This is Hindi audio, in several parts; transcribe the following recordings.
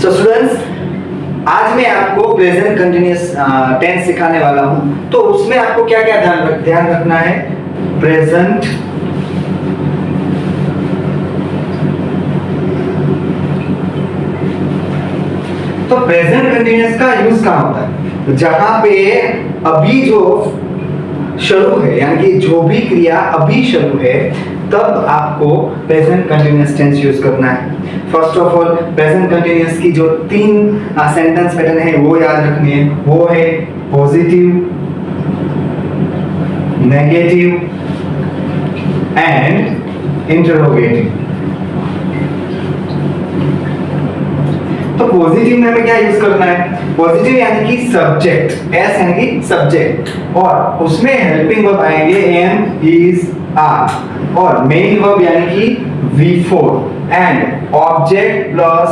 सो स्टूडेंट्स, आज मैं आपको प्रेजेंट कंटिन्यूअस टेंस सिखाने वाला हूं। तो उसमें आपको क्या क्या ध्यान रखना है। प्रेजेंट तो प्रेजेंट कंटिन्यूअस का यूज कहां होता है? जहां पे अभी जो शुरू है, यानी कि जो भी क्रिया अभी शुरू है, तब आपको प्रेजेंट कंटिन्यूअस टेंस यूज करना है। First of all, present continuous की जो तीन सेंटेंस पैटर्न है वो याद रखनी है। वो है पॉजिटिव, नेगेटिव एंड इंटरोगेटिव। तो पॉजिटिव में हमें क्या यूज करना है? पॉजिटिव यानी कि सब्जेक्ट, एस यानी कि सब्जेक्ट, और उसमें हेल्पिंग वर्ब आएंगे एम, इज, आर, और मेन वर्ब यानी कि V4 and object plus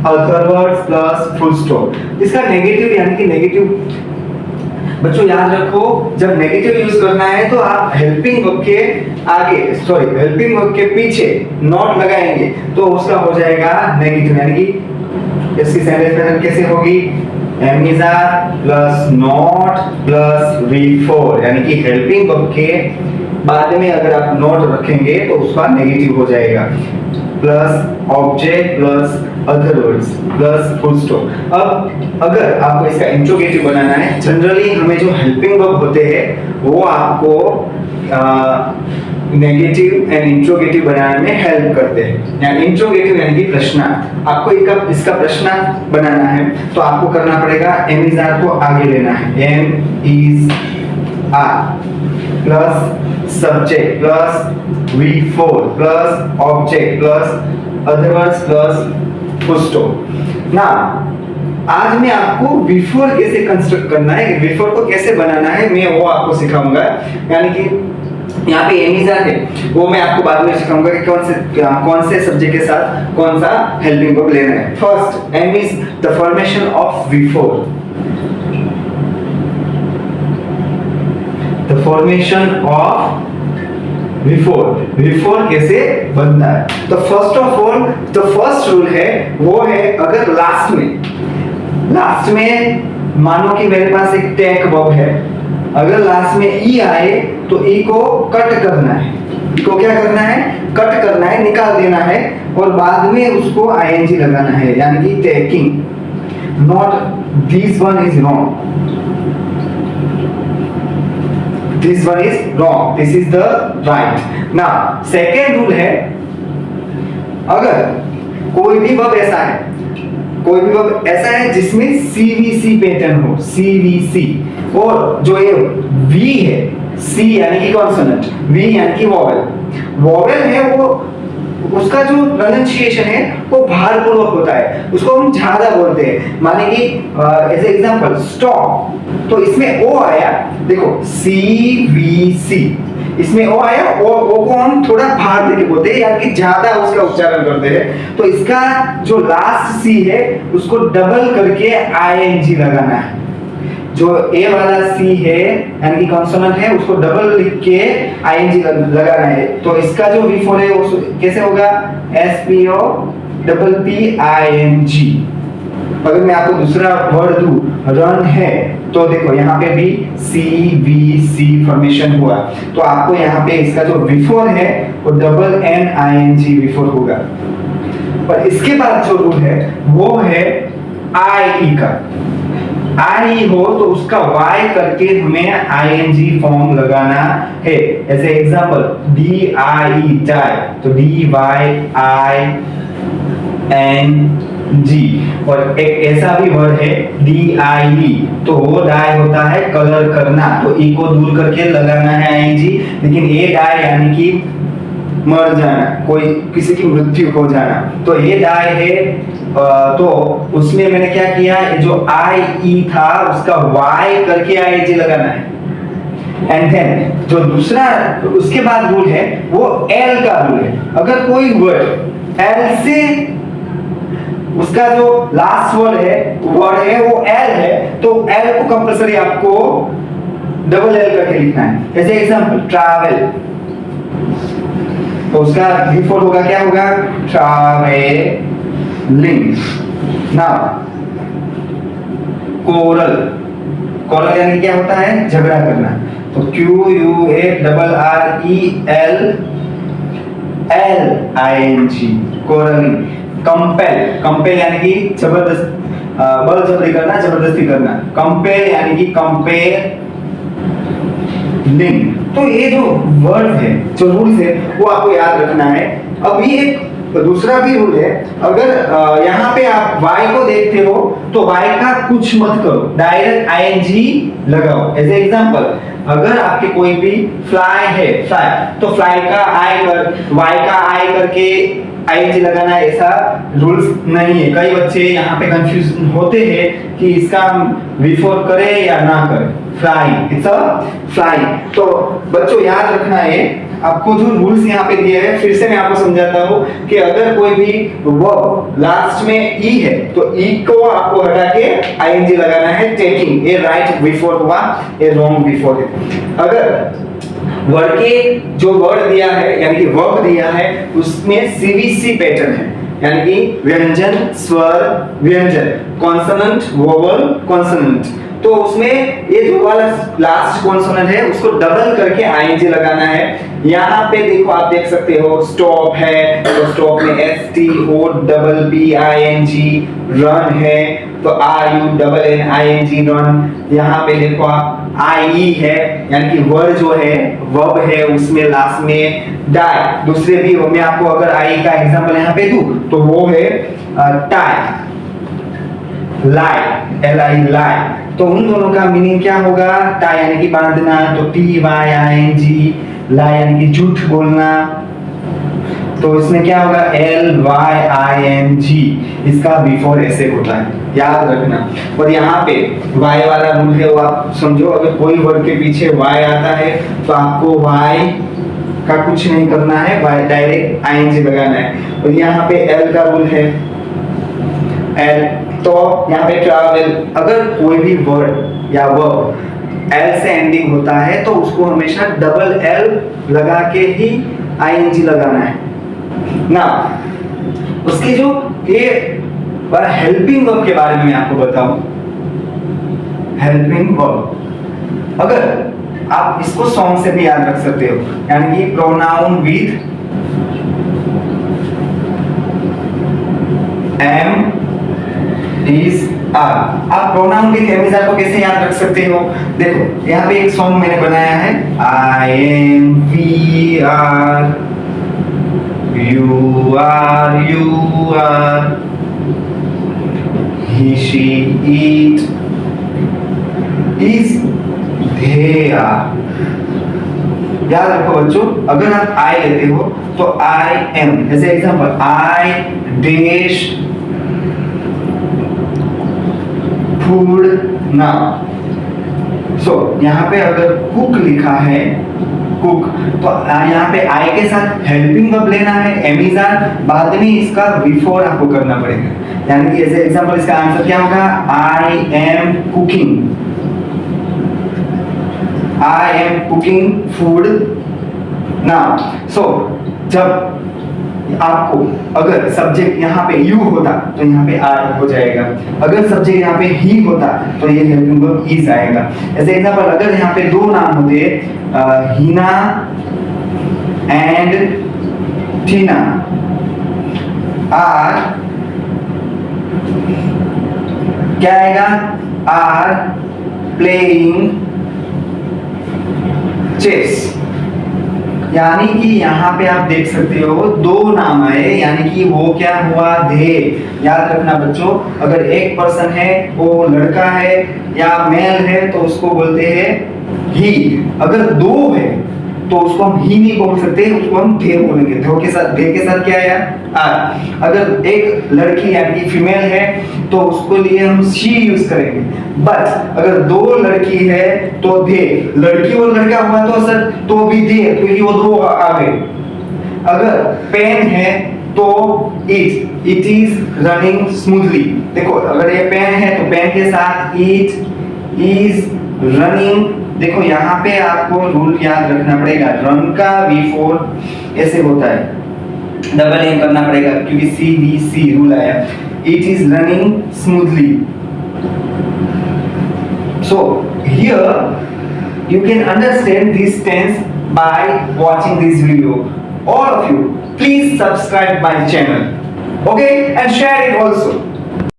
other words plus full stop. इसका नेगेटिव यानी कि नेगेटिव बच्चों याद रखो, जब नेगेटिव यूज करना है तो आप हेल्पिंग वर्ब के आगे, हेल्पिंग वर्ब के पीछे नॉट लगाएंगे तो उसका हो जाएगा नेगेटिव। यानी कि इसकी सेंटेंस पैटर्न कैसे होगी? Am is are plus not plus V4, यानी कि हेल्पिंग वर्ब के बाद में अगर आप नॉट रखेंगे तो उसका नेगेटिव हो जाएगा, plus object plus other words plus full stop. अब अगर आपको इसका इंट्रोगेटिव बनाना है, जनरली हमें जो हेल्पिंग वर्ब होते हैं वो आपको नेगेटिव एंड इंट्रोगेटिव बनाने में हेल्प करते हैं। यानी इंट्रोगेटिव यानी कि प्रश्नार्थ। आपको इसका प्रश्नार्थ बनाना है तो आपको करना पड़ेगा एम इज आर को आगे लेना है। Am is are plus subject plus V4 plus object plus other words plus full stop. ना आज मैं आपको V4 कैसे कंस्ट्रक्ट करना है, V4 को कैसे बनाना है, मैं वो आपको सिखाऊंगा। यानी कि यहाँ पे एम इज आर है, वो मैं आपको बाद में सिखाऊंगा कि कौन से सब्जेक्ट के साथ कौन सा हेल्पिंग वर्ब लेना है। First, am is the formation of V4, the formation of V4 कैसे बनता है? तो first of all the first rule है वो है, अगर लास्ट में मानो कि मेरे पास एक टेक वर्ब है, अगर लास्ट में ई आए तो ई को कट करना है। तो क्या करना है? कट करना है, निकाल देना है, और बाद में उसको आईएनजी लगाना है, यानी कि taking. Not this one is wrong, this one is wrong, this is the right. Now second rule है, अगर कोई भी वर्ब ऐसा है जिसमें CVC पैटर्न हो, CVC, और जो ये V है, C यानी कि कॉन्सोनेंट, V यानी कि वॉवेल है, वो उसका जो प्रोनाउंसिएशन है वो भारपूर्वक होता है, उसको हम ज्यादा बोलते हैं। माने कि एज एग्जांपल स्टॉप, तो इसमें ओ आया, देखो CVC, इसमें ओ आया, ओ को हम थोड़ा भार देके बोलते हैं, यानी कि ज्यादा उसका उच्चारण करते हैं। तो इसका जो लास्ट सी है उसको डबल करके आईएनजी लगाना है। जो ए वाला सी है यानी कि कॉन्सोनेंट है, उसको डबल लिख के आईएनजी लगाना है। तो इसका जो V4 है वो कैसे होगा? SPO double PING। अगर मैं आपको दूसरा वर्ड दूं, रन है, तो देखो यहाँ पे भी CVC फॉर्मेशन हुआ, तो आपको यहाँ पे इसका जो V4 है वो डबल NING V4 होगा। पर इसके बाद जो रूल है वो है IE का। आई हो तो उसका Y करके हमें ING फॉर्म लगाना है। ऐसे एग्जांपल DIE डाई, तो DYING, और एक ऐसा भी वर्ड है DIE, तो वो डाई होता है कलर करना, तो ई को दूर करके लगाना है ING। लेकिन ए डाई यानी कि मर जाना, कोई किसी की मृत्यु हो जाना, तो ये डाई है। तो उसमें मैंने क्या किया, जो IE था उसका Y करके ING लगाना है। एंड देन जो दूसरा उसके बाद रूल है वो L का रूल है। अगर कोई वर्ड L से उसका जो लास्ट वर्ड है वो L है, तो L को कंपल्सरी आपको डबल L करके लिखना है। जैसे एग्जांपल ट्रैवल, तो उसका V4 होगा, क्या होगा? ट्रैवल लिंग। नाउ कोरल, कोरल यानी क्या होता है, झगड़ा करना। तो QUARRELLING कोरलिंग। कंपेल, कंपेल यानी कि जबरदस्त, बलजबरी करना, जबरदस्ती करना। कंपेल यानी कि कंपेल लिंग। तो ये जो वर्ड है, जो रूल्स है, वो आपको याद रखना है। अब ये एक दूसरा भी रूल है, अगर यहाँ पे आप y को देखते हो तो y का कुछ मत करो, डायरेक्ट ing लगाओ। एज एग्जांपल, अगर आपके कोई भी फ्लाई है, फ्लाई, तो फ्लाई का y का i करके ing लगाना, ऐसा रूल्स नहीं है। कई बच्चे यहाँ पे कंफ्यूज होते हैं कि इसका बिफोर करे या ना करे। Fly, it's a fly. तो बच्चों याद रखना है, आपको जो रूल्स यहाँ पे दिए हैं, फिर से मैं आपको समझाता हूँ कि अगर कोई भी वर्ब लास्ट में ई है तो ई को आपको हटा के आईएनजी लगाना है। टेकिंग, ये राइट बिफोर हुआ, ये रॉन्ग बिफोर है। अगर वर्ड के जो वर्ड दिया है यानी कि वर्ब दिया है, उसमें सीवीसी पैटर्न है, यानी कि व्यंजन स्वर व्यंजन, कॉन्सोनेंट वोवल कॉन्सोनेंट। तो उसमें ये जो वाला लास्ट कॉन्सोनेंट है उसको डबल करके आईएनजी लगाना है। यहाँ पे देखो, आप देख सकते हो स्टॉप है, तो स्टॉप में STOPPING, रन है तो RUNNING रन। यहाँ पे देखो आप IE है, यानी कि वर्ड जो है वर्ब है उसमें लास्ट में डाई। दूसरे भी मैं आपको अगर आई का एग्जांपल यहाँ पे दूं तो वो है टाई, लाई, LI लाई। तो उन दोनों का मीनिंग क्या होगा, टाई यानी कि बांधना, तो TYING, लाई यानी कि झूठ बोलना, तो इसमें क्या होगा LYING। इसका बिफोर ऐसे होता है, याद रखना। और यहाँ पे y वाला रूल है वो आप समझो, अगर कोई वर्ड के पीछे y आता है तो आपको y का कुछ नहीं करना है, y डायरेक्ट ING लगाना है। और यहाँ पे L का रूल है, L, तो यहाँ पे ट्रैवल, अगर कोई भी वर्ड या वर्ब L से एंडिंग होता है तो उसको हमेशा डबल L लगा के ही ING लगाना है ना। उसके जो ये हेल्पिंग वर्ब के बारे में मैं आपको बताऊं, हेल्पिंग वर्ब, अगर आप इसको सॉन्ग से भी याद रख सकते हो, यानी कि pronoun with am is are. आप pronoun with am is are को कैसे याद रख सकते हो, देखो यहाँ पे एक सॉन्ग मैंने बनाया है, I am, we are, you are, he, she, it, is, they are। याद रखो बच्चों, अगर आप I लेते हो तो I am, जैसे example I dash food now। सो यहाँ पे अगर कुक लिखा है, कुक, तो यहाँ पे आई के साथ हेल्पिंग वर्ब लेना है, एम इज आर, बाद में इसका बिफोर आपको करना पड़ेगा। यानी कि एज एग्जांपल इसका आंसर क्या होगा, I am cooking, I am cooking food now. So जब आपको अगर सब्जेक्ट यहाँ पे यू होता तो यहाँ पे आर हो जाएगा, अगर सब्जेक्ट यहाँ पे ही होता तो ये हेल्पिंग वर्ब इज आएगा। ऐसे एग्जांपल, अगर यहाँ पे दो नाम होते हिना एंड टीना आर, क्या आएगा, आर प्लेइंग चेस। यानी कि यहाँ पे आप देख सकते हो दो नाम आए, यानी कि वो क्या हुआ, दे। याद रखना बच्चों, अगर एक पर्सन है वो लड़का है या मेल है तो उसको बोलते हैं ही। अगर दो है तो उसको हम ही नहीं बोल सकते, उसको हम दे बोलेंगे। दे के साथ क्या है, आर। अगर एक लड़की यानी कि फीमेल है तो उसको लिए हम शी यूज करेंगे। बट अगर दो लड़की है तो दे, लड़की और लड़का हुआ तो सर तो भी दे, क्योंकि वो दो आ गए। अगर पेन है तो इट इज रनिंग स्मूथली। देखो अगर ये पेन है तो पेन के साथ इट इज रनिंग। देखो यहाँ पे आपको रूल याद रखना पड़ेगा, रन का बिफोर ऐसे होता है, डबल एम करना पड़ेगा क्योंकि CVC रूल आया, it is running smoothly. So here you can understand this tense by watching this video. All of you, please subscribe my channel, okay, and share it also.